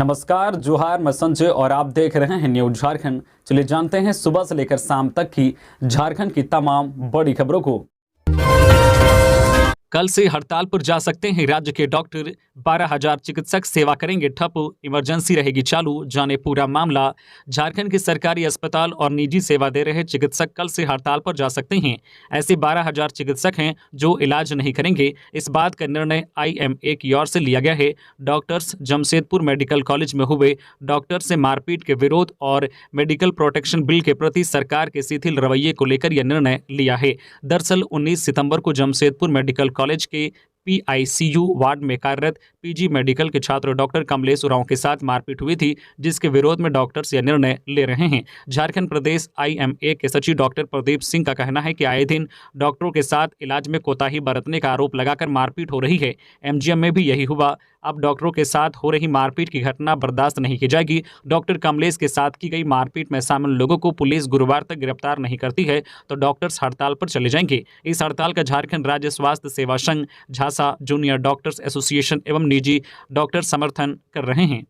नमस्कार, जोहार, मैं संजय और आप देख रहे हैं न्यूज झारखंड। चलिए जानते हैं सुबह से लेकर शाम तक की झारखंड की तमाम बड़ी खबरों को। कल से हड़ताल पर जा सकते हैं राज्य के डॉक्टर, 12,000 चिकित्सक सेवा करेंगे ठप, इमरजेंसी रहेगी चालू, जाने पूरा मामला। झारखंड के सरकारी अस्पताल और निजी सेवा दे रहे चिकित्सक कल से हड़ताल पर जा सकते हैं। ऐसे 12,000 चिकित्सक हैं जो इलाज नहीं करेंगे। इस बात का निर्णय IMA की ओर से लिया गया है। डॉक्टर्स जमशेदपुर मेडिकल कॉलेज में हुए डॉक्टर से मारपीट के विरोध और मेडिकल प्रोटेक्शन बिल के प्रति सरकार के शिथिल रवैये को लेकर यह निर्णय लिया है। दरअसल 19 सितंबर को जमशेदपुर मेडिकल कॉलेज के PICU वार्ड में कार्यरत PG मेडिकल के छात्र डॉक्टर कमलेश उरांव के साथ मारपीट हुई थी, जिसके विरोध में डॉक्टर्स यह निर्णय ले रहे हैं। झारखंड प्रदेश IMA के सचिव डॉक्टर प्रदीप सिंह का कहना है कि आए दिन डॉक्टरों के साथ इलाज में कोताही बरतने का आरोप लगाकर मारपीट हो रही है। MGM में भी यही हुआ। अब डॉक्टरों के साथ हो रही मारपीट की घटना बर्दाश्त नहीं की जाएगी। डॉक्टर कमलेश के साथ की गई मारपीट में शामिल लोगों को पुलिस गुरुवार तक गिरफ्तार नहीं करती है तो डॉक्टर्स हड़ताल पर चले जाएंगे। इस हड़ताल का झारखंड राज्य स्वास्थ्य सेवा संघ, झासा जूनियर डॉक्टर्स एसोसिएशन एवं निजी डॉक्टर समर्थन कर रहे हैं।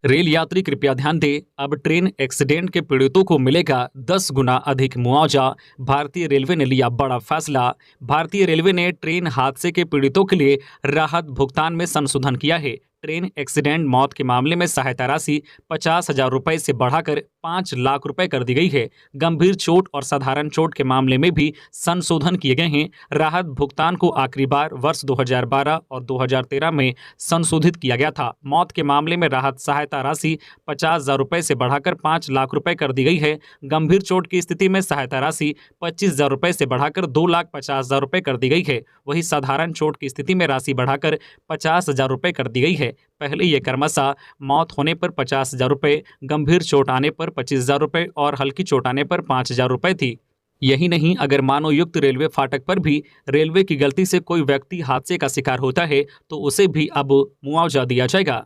रेल यात्री कृपया ध्यान दें, अब ट्रेन एक्सीडेंट के पीड़ितों को मिलेगा 10 गुना अधिक मुआवजा। भारतीय रेलवे ने लिया बड़ा फैसला। भारतीय रेलवे ने ट्रेन हादसे के पीड़ितों के लिए राहत भुगतान में संशोधन किया है। ट्रेन एक्सीडेंट मौत के मामले में सहायता राशि 50,000 रुपये से बढ़ाकर 5 लाख रुपए कर दी गई है। गंभीर चोट और साधारण चोट के मामले में भी संशोधन किए गए हैं। राहत भुगतान को आखिरी बार वर्ष 2012 और 2013 में संशोधित किया गया था। मौत के मामले में राहत सहायता राशि 50,000 रुपये से बढ़ाकर 5 लाख रुपए कर दी गई है। गंभीर चोट की स्थिति में सहायता राशि 25,000 रुपये से बढ़ाकर 2,50,000 रुपये कर दी गई है। वहीं साधारण चोट की स्थिति में राशि बढ़ाकर 50,000 रुपये कर दी गई है। पहले ये क्रमशः मौत होने पर 50,000 रुपये, गंभीर चोट आने पर 25,000 रुपये और हल्की चोट आने पर 5,000 रुपये थी। यही नहीं, अगर मानवयुक्त रेलवे फाटक पर भी रेलवे की गलती से कोई व्यक्ति हादसे का शिकार होता है तो उसे भी अब मुआवजा दिया जाएगा।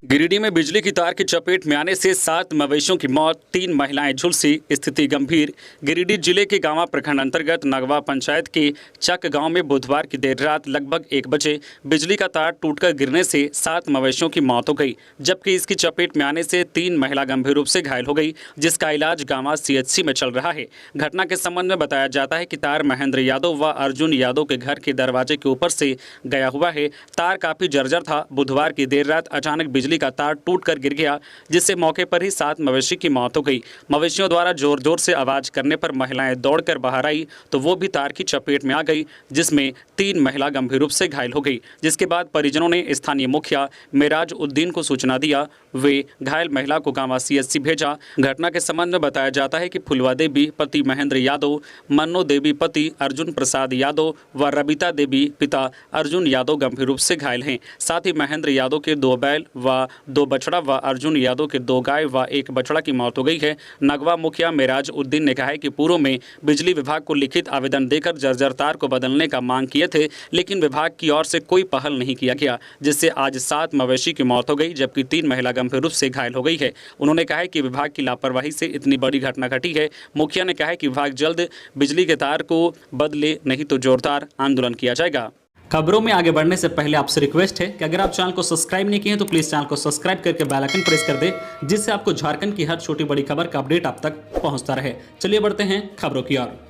गिरिडीह में बिजली की तार की चपेट में आने से 7 मवेशियों की मौत, 3 महिलाएं झुलसी, स्थिति गंभीर। गिरिडीह जिले के गांवा प्रखंड अंतर्गत नगवा पंचायत के चक गांव में बुधवार की देर रात लगभग 1 बजे बिजली का तार टूटकर गिरने से 7 मवेशियों की मौत हो गई, जबकि इसकी चपेट में आने से 3 महिला गंभीर रूप से घायल हो गई, जिसका इलाज गांवा CHC में चल रहा है। घटना के संबंध में बताया जाता है कि तार महेंद्र यादव व अर्जुन यादव के घर के दरवाजे के ऊपर से गया हुआ है। तार काफी जर्जर था। बुधवार की देर रात अचानक बिजली का तार टूटकर गिर गया, जिससे मौके पर ही 7 मवेशी की मौत हो गई। मवेशियों द्वारा जोर जोर से आवाज करने पर महिलाएं दौड़कर बाहर आई तो वो भी तार की चपेट में आ गई, जिसमें 3 महिला गंभीर रूप से घायल हो गई। जिसके बाद परिजनों ने स्थानीय मुखिया मेराज उद्दीन को सूचना दिया। वे घायल महिला को गांवा CHC भेजा। घटना के संबंध में बताया जाता है कि फुलवा देवी पति महेंद्र यादव, मन्नो देवी पति अर्जुन प्रसाद यादव व रबिता देवी पिता अर्जुन यादव गंभीर रूप से घायल हैं। साथ ही महेंद्र यादव के 2 बैल व 2 बछड़ा व अर्जुन यादव के 2 गाय व 1 बछड़ा की मौत हो गई है। नगवा मुखिया मेराज उद्दीन ने कहा है कि पूर्व में बिजली विभाग को लिखित आवेदन देकर जर्जर तार को बदलने का मांग किए थे, लेकिन विभाग की ओर से कोई पहल नहीं किया गया, जिससे आज 7 मवेशी की मौत हो गई, जबकि 3 महिला गंभीर रूप से घायल हो गई है। उन्होंने कहा है कि विभाग की लापरवाही से इतनी बड़ी घटना घटी है। मुखिया ने कहा है कि विभाग जल्द बिजली के तार को बदले, नहीं तो जोरदार आंदोलन किया जाएगा। खबरों में आगे बढ़ने से पहले आपसे रिक्वेस्ट है कि अगर आप चैनल को सब्सक्राइब नहीं किए हैं तो प्लीज़ चैनल को सब्सक्राइब करके बेल आइकन प्रेस कर दें, जिससे आपको झारखंड की हर छोटी बड़ी खबर का अपडेट आप तक पहुंचता रहे। चलिए बढ़ते हैं खबरों की ओर।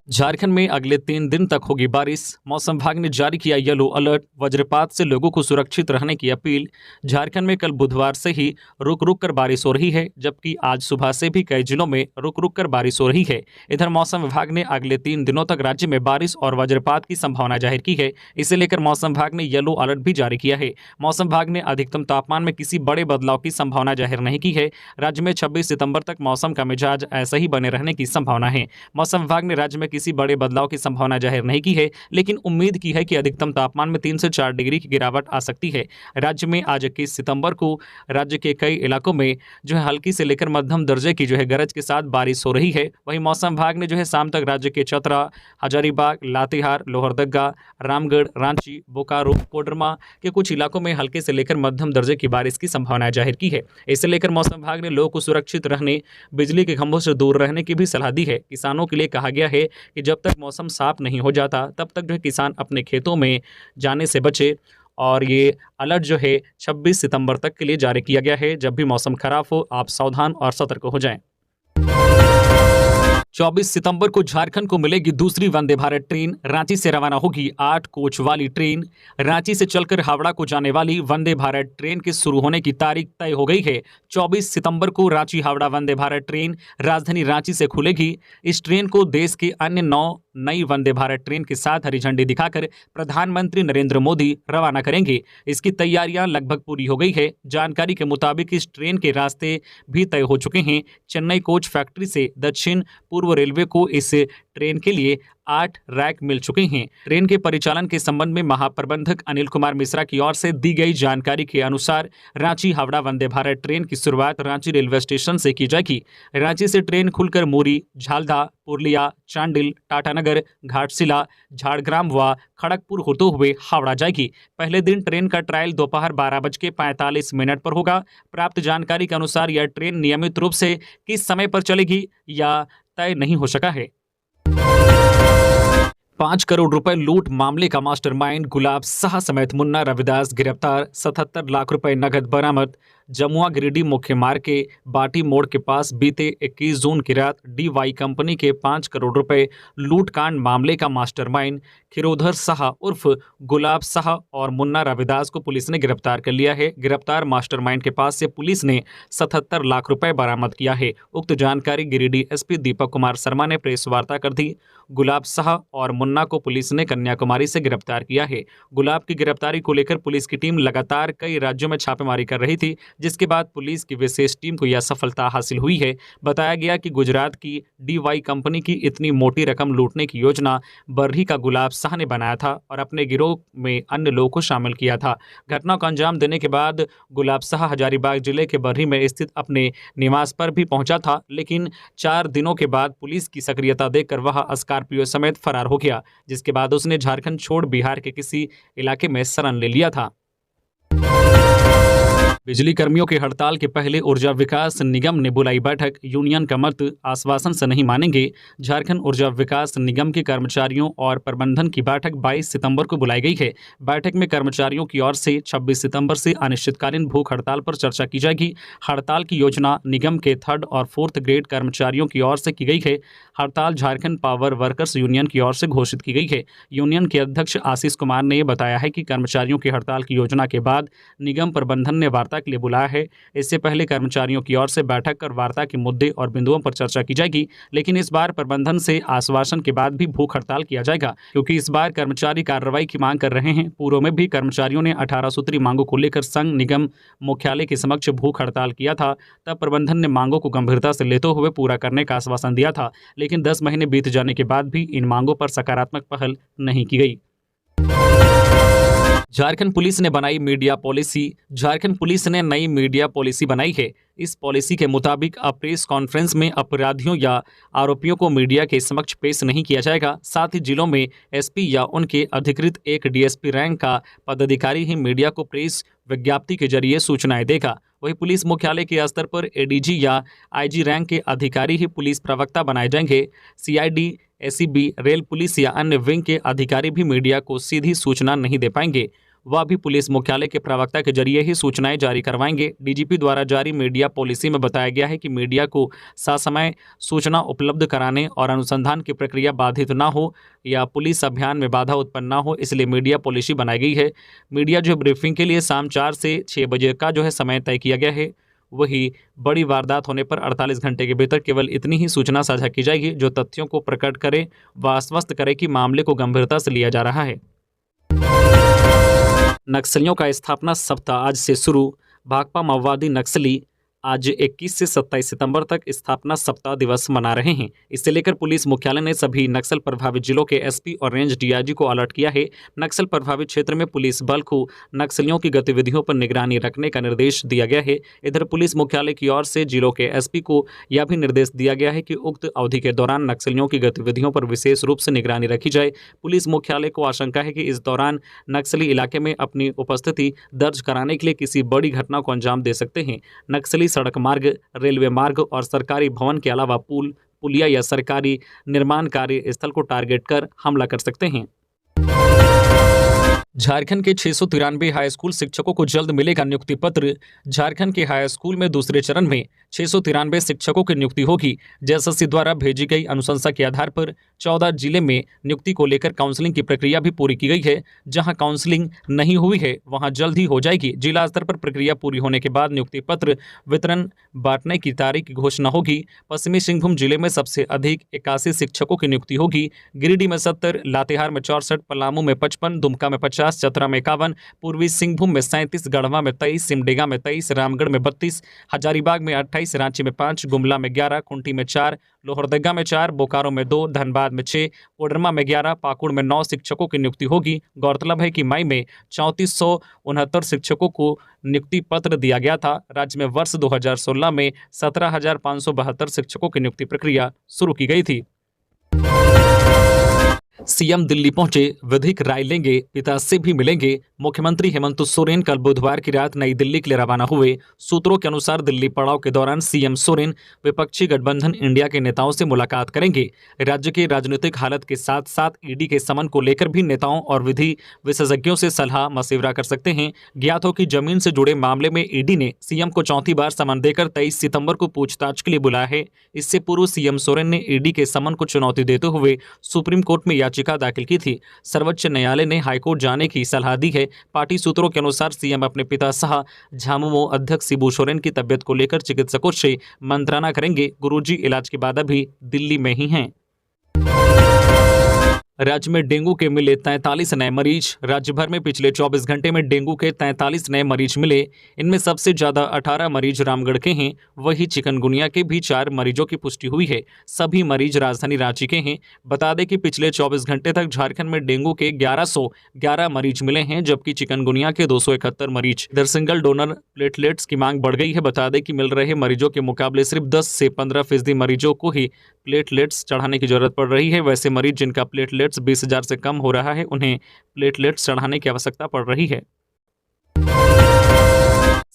झारखंड में अगले 3 दिन तक होगी बारिश। मौसम विभाग ने जारी किया येलो अलर्ट। वज्रपात से लोगों को सुरक्षित रहने की अपील। झारखंड में कल बुधवार से ही रुक रुक कर बारिश हो रही है, जबकि आज सुबह से भी कई जिलों में रुक रुक कर बारिश हो रही है। इधर मौसम विभाग ने अगले 3 दिनों तक राज्य में बारिश और वज्रपात की संभावना जाहिर की है। इसे लेकर मौसम विभाग ने येलो अलर्ट भी जारी किया है। मौसम विभाग ने अधिकतम तापमान में किसी बड़े बदलाव की संभावना जाहिर नहीं की है। राज्य में 26 सितंबर तक मौसम का मिजाज ऐसा ही बने रहने की संभावना है। मौसम विभाग ने राज्य में किसी बड़े बदलाव की संभावना जाहिर नहीं की है, लेकिन उम्मीद की है कि अधिकतम तापमान में 3 से 4 डिग्री की गिरावट आ सकती है। राज्य में आज 21 सितंबर को राज्य के कई इलाकों में हल्की से लेकर मध्यम दर्जे की गरज के साथ बारिश हो रही है। वहीं मौसम विभाग ने शाम तक राज्य के चतरा, हजारीबाग, लातेहार, लोहरदगा, रामगढ़, रांची, बोकारो, कोडरमा के कुछ इलाकों में हल्के से लेकर मध्यम दर्जे की बारिश की संभावना जाहिर की है। इसे लेकर मौसम विभाग ने लोगों को सुरक्षित रहने, बिजली के खंभों से दूर रहने की भी सलाह दी है। किसानों के लिए कहा गया है कि जब तक मौसम साफ नहीं हो जाता तब तक जो है किसान अपने खेतों में जाने से बचे। और ये अलर्ट जो है 26 सितंबर तक के लिए जारी किया गया है। जब भी मौसम खराब हो आप सावधान और सतर्क हो जाएं। 24 सितंबर को झारखंड को मिलेगी दूसरी वंदे भारत ट्रेन। रांची से रवाना होगी 8 कोच वाली ट्रेन। रांची से चलकर हावड़ा को जाने वाली वंदे भारत ट्रेन के शुरू होने की तारीख तय हो गई है। 24 सितंबर को रांची हावड़ा वंदे भारत ट्रेन राजधानी रांची से खुलेगी। इस ट्रेन को देश के अन्य 9 नई वंदे भारत ट्रेन के साथ हरी झंडी दिखाकर प्रधानमंत्री नरेंद्र मोदी रवाना करेंगे। इसकी तैयारियां लगभग पूरी हो गई है। जानकारी के मुताबिक इस ट्रेन के रास्ते भी तय हो चुके हैं। चेन्नई कोच फैक्ट्री से दक्षिण पूर्व रेलवे को इस ट्रेन के लिए 8 रैक मिल चुके हैं। ट्रेन के परिचालन के संबंध में महाप्रबंधक अनिल कुमार मिश्रा की ओर से दी गई जानकारी के अनुसार रांची हावड़ा वंदे भारत ट्रेन की शुरुआत रांची रेलवे स्टेशन से की जाएगी। रांची से ट्रेन खुलकर मूरी, झालदा, पुरलिया, चांडिल, टाटानगर, घाटशिला, झाड़ग्राम व खड़गपुर होते हुए हावड़ा जाएगी। पहले दिन ट्रेन का ट्रायल दोपहर 12:45 पर होगा। प्राप्त जानकारी के अनुसार यह ट्रेन नियमित रूप से किस समय पर चलेगी या तय नहीं हो सका है। 5 करोड़ रुपए लूट मामले का मास्टरमाइंड गुलाब शाह समेत मुन्ना रविदास गिरफ्तार। 77 लाख रुपए नगद बरामद। जमुआ गिरिडीह मुख्य मार्ग के बाटी मोड़ के पास बीते 21 जून की रात DY कंपनी के 5 करोड़ रुपए लूटकांड मामले का मास्टरमाइंड खिरोधर शाह उर्फ गुलाब शाह और मुन्ना रविदास को पुलिस ने गिरफ्तार कर लिया है। गिरफ्तार मास्टरमाइंड के पास से पुलिस ने 77 लाख रुपए बरामद किया है। उक्त जानकारी गिरिडीह SP दीपक कुमार शर्मा ने प्रेस वार्ता कर दी। गुलाब शाह और मुन्ना को पुलिस ने कन्याकुमारी से गिरफ्तार किया है। गुलाब की गिरफ्तारी को लेकर पुलिस की टीम लगातार कई राज्यों में छापेमारी कर रही थी, जिसके बाद पुलिस की विशेष टीम को यह सफलता हासिल हुई है। बताया गया कि गुजरात की DY कंपनी की इतनी मोटी रकम लूटने की योजना बर्ही का गुलाब शाह ने बनाया था और अपने गिरोह में अन्य लोगों को शामिल किया था। घटना को अंजाम देने के बाद गुलाब शाह हजारीबाग जिले के बर्ही में स्थित अपने निवास पर भी पहुंचा था, लेकिन 4 दिनों के बाद पुलिस की सक्रियता देखकर वह स्कॉर्पियो समेत फरार हो गया, जिसके बाद उसने झारखंड छोड़ बिहार के किसी इलाके में शरण ले लिया था। बिजली कर्मियों की हड़ताल के पहले ऊर्जा विकास निगम ने बुलाई बैठक। यूनियन का मत आश्वासन से नहीं मानेंगे। झारखंड ऊर्जा विकास निगम के कर्मचारियों और प्रबंधन की बैठक 22 सितंबर को बुलाई गई है। बैठक में कर्मचारियों की ओर से 26 सितंबर से अनिश्चितकालीन भूख हड़ताल पर चर्चा की जाएगी। हड़ताल की योजना निगम के 3rd और 4th ग्रेड कर्मचारियों की ओर से की गई है। हड़ताल झारखंड पावर वर्कर्स यूनियन की ओर से घोषित की गई है। यूनियन के अध्यक्ष आशीष कुमार ने बताया है कि कर्मचारियों की हड़ताल की योजना के बाद निगम प्रबंधन ने वार्ता के लिए बुलाया है। इससे पहले कर्मचारियों की ओर से बैठक कर वार्ता के मुद्दे और बिंदुओं पर चर्चा की जाएगी, लेकिन इस बार प्रबंधन से आश्वासन के बाद भी भूख हड़ताल किया जाएगा, क्योंकि इस बार कर्मचारी कार्रवाई की मांग कर रहे हैं। पूर्व में भी कर्मचारियों ने 18 सूत्री मांगों को लेकर संघ निगम मुख्यालय के समक्ष भूख हड़ताल किया था। तब प्रबंधन ने मांगों को गंभीरता से लेते हुए पूरा करने का आश्वासन दिया था, लेकिन 10 महीने बीत जाने के बाद भी इन मांगों पर सकारात्मक पहल नहीं की गई। झारखंड पुलिस ने बनाई मीडिया पॉलिसी। झारखंड पुलिस ने नई मीडिया पॉलिसी बनाई है। इस पॉलिसी के मुताबिक अब प्रेस कॉन्फ्रेंस में अपराधियों या आरोपियों को मीडिया के समक्ष पेश नहीं किया जाएगा। साथ ही जिलों में SP या उनके अधिकृत एक DSP रैंक का पदाधिकारी ही मीडिया को प्रेस विज्ञप्ति के जरिए सूचनाएं देगा। वहीं पुलिस मुख्यालय के स्तर पर ADG या IG रैंक के अधिकारी ही पुलिस प्रवक्ता बनाए जाएंगे। CID, SEB, रेल पुलिस या अन्य विंग के अधिकारी भी मीडिया को सीधी सूचना नहीं दे पाएंगे। वह भी पुलिस मुख्यालय के प्रवक्ता के जरिए ही सूचनाएं जारी करवाएंगे। DGP द्वारा जारी मीडिया पॉलिसी में बताया गया है कि मीडिया को ससमय सूचना उपलब्ध कराने और अनुसंधान की प्रक्रिया बाधित न हो या पुलिस अभियान में बाधा उत्पन्न न हो, इसलिए मीडिया पॉलिसी बनाई गई है। मीडिया जो ब्रीफिंग के लिए शाम 4 से 6 बजे का जो है समय तय किया गया है। वही बड़ी वारदात होने पर 48 घंटे के भीतर केवल इतनी ही सूचना साझा की जाएगी जो तथ्यों को प्रकट करे व आश्वस्त करे कि मामले को गंभीरता से लिया जा रहा है। नक्सलियों का स्थापना सप्ताह आज से शुरू। भाकपा माओवादी नक्सली आज 21 से 27 सितंबर तक स्थापना सप्ताह दिवस मना रहे हैं। इसे लेकर पुलिस मुख्यालय ने सभी नक्सल प्रभावित जिलों के SP और रेंज DIG को अलर्ट किया है। नक्सल प्रभावित क्षेत्र में पुलिस बल को नक्सलियों की गतिविधियों पर निगरानी रखने का निर्देश दिया गया है। इधर पुलिस मुख्यालय की ओर से जिलों के SP को यह भी निर्देश दिया गया है कि उक्त अवधि के दौरान नक्सलियों की गतिविधियों पर विशेष रूप से निगरानी रखी जाए। पुलिस मुख्यालय को आशंका है कि इस दौरान नक्सली इलाके में अपनी उपस्थिति दर्ज कराने के लिए किसी बड़ी घटना को अंजाम दे सकते हैं। नक्सली सड़क मार्ग, रेलवे मार्ग और सरकारी भवन के अलावा पुल, पुलिया या सरकारी निर्माण कार्य स्थल को टारगेट कर हमला कर सकते हैं। झारखंड के 693 हाई स्कूल शिक्षकों को जल्द मिलेगा नियुक्ति पत्र। झारखंड के हाई स्कूल में दूसरे चरण में 693 शिक्षकों की नियुक्ति होगी। जेएसएससी द्वारा भेजी गई अनुशंसा के आधार पर 14 जिले में नियुक्ति को लेकर काउंसलिंग की प्रक्रिया भी पूरी की गई है। जहां काउंसलिंग नहीं हुई है वहां जल्द ही हो जाएगी। जिला स्तर पर प्रक्रिया पूरी होने के बाद नियुक्ति पत्र वितरण बांटने की तारीख की घोषणा होगी। पश्चिमी सिंहभूम जिले में सबसे अधिक 81 शिक्षकों की नियुक्ति होगी। गिरिडीह में 70, लातेहार में 64, पलामू में 55, दुमका में 50, चतरा में 51, पूर्वी सिंहभूम में 37, गढ़वा में 23, सिमडेगा में 23, रामगढ़ में 32, हजारीबाग में 28, रांची में 5, गुमला में 11, खूंटी में 4, लोहरदगा में 4, बोकारो में 2, धनबाद में 6, कोडरमा में 11, पाकुड़ में 9 शिक्षकों की नियुक्ति होगी। गौरतलब है कि मई में 3469 शिक्षकों को नियुक्ति पत्र दिया गया था। राज्य में वर्ष 2016 में 17,572 शिक्षकों की नियुक्ति प्रक्रिया शुरू की गई थी। सीएम दिल्ली पहुंचे, विधिक राय लेंगे, पिता से भी मिलेंगे। मुख्यमंत्री हेमंत सोरेन कल बुधवार की रात नई दिल्ली के लिए रवाना हुए। सूत्रों के अनुसार दिल्ली पड़ाव के दौरान सीएम सोरेन विपक्षी गठबंधन इंडिया के नेताओं से मुलाकात करेंगे। राज्य की राजनीतिक हालत के साथ साथ ईडी के समन को लेकर भी नेताओं और विधि विशेषज्ञों से सलाह मशविरा कर सकते हैं। ज्ञात हो कि जमीन से जुड़े मामले में ईडी ने सीएम को चौथी बार समन देकर 23 सितंबर को पूछताछ के लिए बुलाया है। इससे पूर्व सीएम सोरेन ने ईडी के समन को चुनौती देते हुए सुप्रीम कोर्ट में याचिका दाखिल की थी। सर्वोच्च न्यायालय ने हाईकोर्ट जाने की सलाह दी है। पार्टी सूत्रों के अनुसार सीएम अपने पिता शाह झामुमो अध्यक्ष शिबू सोरेन की तबियत को लेकर चिकित्सकों से मंत्राना करेंगे। गुरुजी इलाज के बाद अभी दिल्ली में ही हैं। राज्य में डेंगू के मिले 43 नए मरीज। राज्य भर में पिछले 24 घंटे में डेंगू के 43 नए मरीज मिले। इनमें सबसे ज्यादा 18 मरीज रामगढ़ के हैं। वहीं चिकनगुनिया के भी 4 मरीजों की पुष्टि हुई है। सभी मरीज राजधानी रांची के हैं। बता दें कि पिछले 24 घंटे तक झारखंड में डेंगू के 1111 मरीज मिले हैं, जबकि चिकनगुनिया के 271 मरीज। इधर सिंगल डोनर प्लेटलेट्स की मांग बढ़ गई है। बता दें कि मिल रहे मरीजों के मुकाबले सिर्फ 10 से 15% मरीजों को ही प्लेटलेट्स चढ़ाने की जरूरत पड़ रही है। वैसे मरीज जिनका प्लेटलेट्स 20,000 से कम हो रहा है, उन्हें प्लेटलेट्स चढ़ाने की आवश्यकता पड़ रही है।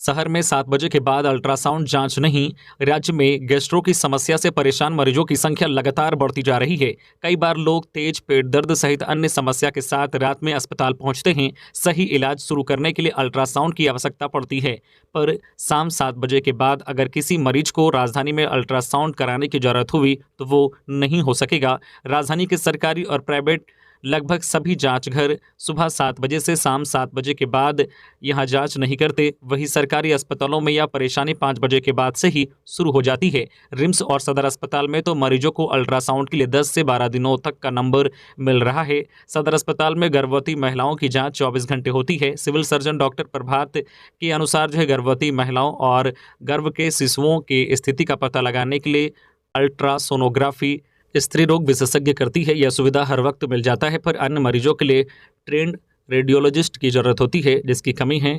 शहर में 7 बजे के बाद अल्ट्रासाउंड जांच नहीं। राज्य में गैस्ट्रो की समस्या से परेशान मरीजों की संख्या लगातार बढ़ती जा रही है। कई बार लोग तेज पेट दर्द सहित अन्य समस्या के साथ रात में अस्पताल पहुंचते हैं। सही इलाज शुरू करने के लिए अल्ट्रासाउंड की आवश्यकता पड़ती है, पर शाम 7 बजे के बाद अगर किसी मरीज को राजधानी में अल्ट्रासाउंड कराने की जरूरत हुई तो वो नहीं हो सकेगा। राजधानी के सरकारी और प्राइवेट लगभग सभी जांच घर सुबह 7 बजे से शाम 7 बजे के बाद यहां जांच नहीं करते। वहीं सरकारी अस्पतालों में यह परेशानी 5 बजे के बाद से ही शुरू हो जाती है। रिम्स और सदर अस्पताल में तो मरीजों को अल्ट्रासाउंड के लिए 10 से 12 दिनों तक का नंबर मिल रहा है। सदर अस्पताल में गर्भवती महिलाओं की जाँच 24 घंटे होती है। सिविल सर्जन डॉक्टर प्रभात के अनुसार गर्भवती महिलाओं और गर्भ के शिशुओं की स्थिति का पता लगाने के लिए अल्ट्रासोनोग्राफी स्त्री रोग विशेषज्ञ करती है। यह सुविधा हर वक्त मिल जाता है, पर अन्य मरीजों के लिए ट्रेंड रेडियोलॉजिस्ट की जरूरत होती है, जिसकी कमी है।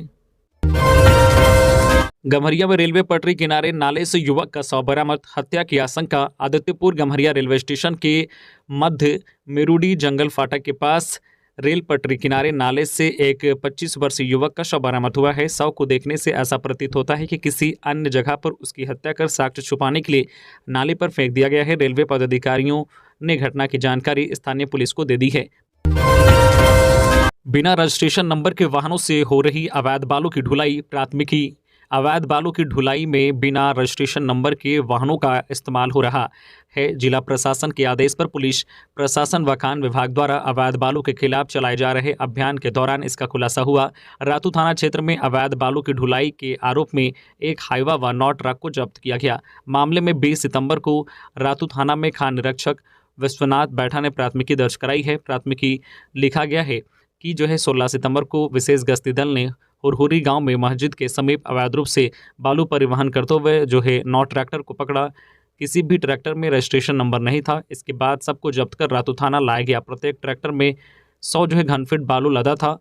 गम्हरिया में रेलवे पटरी किनारे नाले से युवक का शव बरामद। हत्या की आशंका। आदित्यपुर गम्हरिया रेलवे स्टेशन के मध्य मेरुडी जंगल फाटक के पास रेल पटरी किनारे नाले से एक 25 वर्षीय युवक का शव बरामद हुआ है। शव को देखने से ऐसा प्रतीत होता है कि किसी अन्य जगह पर उसकी हत्या कर साक्ष्य छुपाने के लिए नाले पर फेंक दिया गया है। रेलवे पदाधिकारियों ने घटना की जानकारी स्थानीय पुलिस को दे दी है। बिना रजिस्ट्रेशन नंबर के वाहनों से हो रही अवैध बालू की ढुलाई। प्राथमिकी। अवैध बालू की ढुलाई में बिना रजिस्ट्रेशन नंबर के वाहनों का इस्तेमाल हो रहा है। जिला प्रशासन के आदेश पर पुलिस प्रशासन व खान विभाग द्वारा अवैध बालू के खिलाफ चलाए जा रहे अभियान के दौरान इसका खुलासा हुआ। रातू थाना क्षेत्र में अवैध बालू की ढुलाई के आरोप में एक हाईवा व 9 ट्रक को जब्त किया गया। मामले में 20 सितंबर को रातू थाना में खान निरीक्षक विश्वनाथ बैठा ने प्राथमिकी दर्ज कराई है। प्राथमिकी लिखा गया है कि 16 सितंबर को विशेष गश्ती दल ने हुरहुरी गांव में मस्जिद के समीप अवैध रूप से बालू परिवहन करते हुए 9 ट्रैक्टर को पकड़ा। किसी भी ट्रैक्टर में रजिस्ट्रेशन नंबर नहीं था। इसके बाद सबको जब्त कर रातू थाना लाया गया। प्रत्येक ट्रैक्टर में 100 घन फीट बालू लदा था।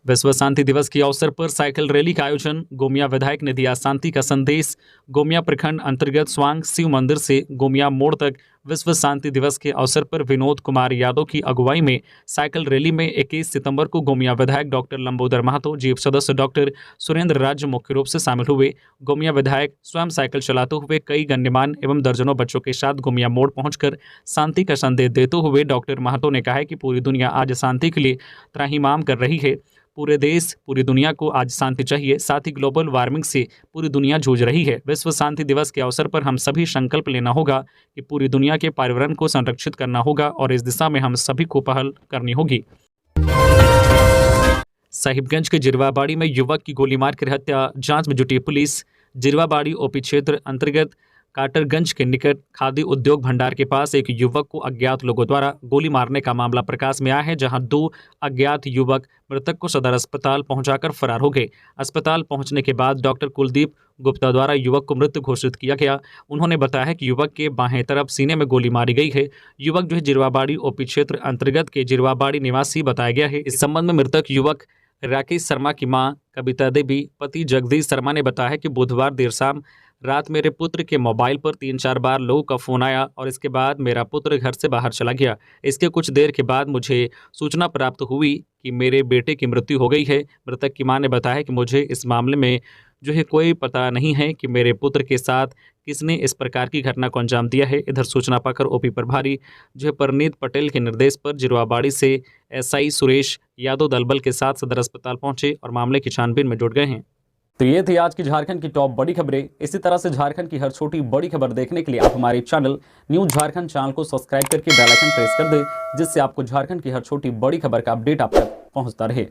विश्व शांति दिवस के अवसर पर साइकिल रैली का आयोजन। गोमिया विधायक ने दिया शांति का संदेश। गोमिया प्रखंड अंतर्गत स्वांग शिव मंदिर से गोमिया मोड़ तक विश्व शांति दिवस के अवसर पर विनोद कुमार यादव की अगुवाई में साइकिल रैली में 21 सितंबर को गोमिया विधायक डॉक्टर लंबोदर महतो, जीप सदस्य डॉक्टर सुरेंद्र राज्य मुख्य रूप से शामिल हुए। गोमिया विधायक स्वयं साइकिल चलाते हुए कई गण्यमान्य एवं दर्जनों बच्चों के साथ गोमिया मोड़ पहुंचकर शांति का संदेश देते हुए डॉक्टर महतो ने कहा कि पूरी दुनिया आज शांति के लिए त्राहिमाम कर रही है। पूरे देश, पूरी दुनिया को आज शांति चाहिए। साथ ही ग्लोबल वार्मिंग से पूरी दुनिया जूझ रही है। विश्व शांति दिवस के अवसर पर हम सभी संकल्प लेना होगा कि पूरी दुनिया के पर्यावरण को संरक्षित करना होगा और इस दिशा में हम सभी को पहल करनी होगी। साहिबगंज के जिरवाबाड़ी में युवक की गोली मार कर हत्या, जांच में जुटी पुलिस। जिरवाबाड़ी ओपी क्षेत्र अंतर्गत काटरगंज के निकट खादी उद्योग भंडार के पास एक युवक को अज्ञात लोगों द्वारा गोली मारने का मामला प्रकाश में आया है, जहां 2 अज्ञात युवक मृतक को सदर अस्पताल पहुंचाकर फरार हो गए। अस्पताल पहुंचने के बाद डॉक्टर कुलदीप गुप्ता द्वारा युवक को मृत घोषित किया गया। उन्होंने बताया है कि युवक के बाएं तरफ सीने में गोली मारी गई है। युवक जो है जिरवाबाड़ी ओपी क्षेत्र अंतर्गत के जिरवाबाड़ी निवासी बताया गया है। इस संबंध में मृतक युवक राकेश शर्मा की मां कविता देवी, पति जगदीश शर्मा ने बताया कि बुधवार देर शाम रात मेरे पुत्र के मोबाइल पर 3-4 बार लोगों का फ़ोन आया और इसके बाद मेरा पुत्र घर से बाहर चला गया। इसके कुछ देर के बाद मुझे सूचना प्राप्त हुई कि मेरे बेटे की मृत्यु हो गई है। मृतक की मां ने बताया कि मुझे इस मामले में जो है कोई पता नहीं है कि मेरे पुत्र के साथ किसने इस प्रकार की घटना को अंजाम दिया है। इधर सूचना पाकर ओपी प्रभारी जो है परनीत पटेल के निर्देश पर जिरवाबाड़ी से एसआई सुरेश यादव दलबल के साथ सदर अस्पताल पहुंचे और मामले की छानबीन में जुट गए हैं। तो ये थी आज की झारखंड की टॉप बड़ी खबरें। इसी तरह से झारखंड की हर छोटी बड़ी खबर देखने के लिए आप हमारे चैनल न्यूज़ झारखंड चैनल को सब्सक्राइब करके बेल आइकन प्रेस कर दें, जिससे आपको झारखंड की हर छोटी बड़ी खबर का अपडेट आप तक पहुंचता रहे।